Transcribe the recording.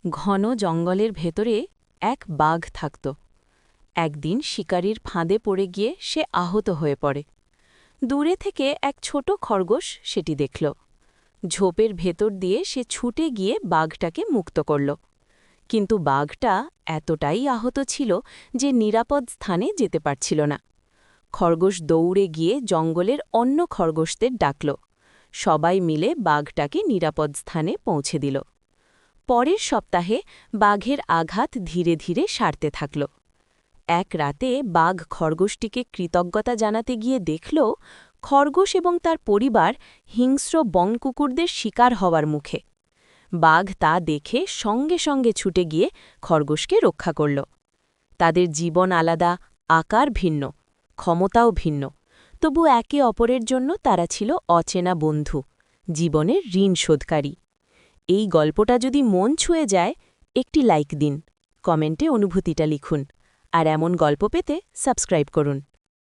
ঘন জঙ্গলের ভেতরে এক বাঘ থাকত। একদিন শিকারীর ফাঁদে পড়ে গিয়ে সে আহত হয়ে পড়ে। দূরে থেকে এক ছোট খরগোশ সেটি দেখল। ঝোপের ভেতর দিয়ে সে ছুটে গিয়ে বাঘটাকে মুক্ত করল। কিন্তু বাঘটা এতটাই আহত ছিল যে নিরাপদ স্থানে যেতে পারছিল না। খরগোশ দৌড়ে গিয়ে জঙ্গলের অন্য খরগোশদের ডাকল। সবাই মিলে বাঘটাকে নিরাপদ স্থানে পৌঁছে দিল। পরের সপ্তাহে বাঘের আঘাত ধীরে ধীরে সারতে থাকল। এক রাতে বাঘ খরগোশটিকে কৃতজ্ঞতা জানাতে গিয়ে দেখল খরগোশ এবং তার পরিবার হিংস্র বনকুকুরদের শিকার হওয়ার মুখে। বাঘ তা দেখে সঙ্গে সঙ্গে ছুটে গিয়ে খরগোশকে রক্ষা করল। তাদের জীবন আলাদা, আকার ভিন্ন, ক্ষমতাও ভিন্ন, তবু একে অপরের জন্য তারা ছিল অচেনা বন্ধু, জীবনের ঋণ শোধকারী। এই গল্পটা যদি মন ছুঁয়ে যায়, একটি লাইক দিন, কমেন্টে অনুভূতিটা লিখুন, আর এমন গল্প পেতে সাবস্ক্রাইব করুন।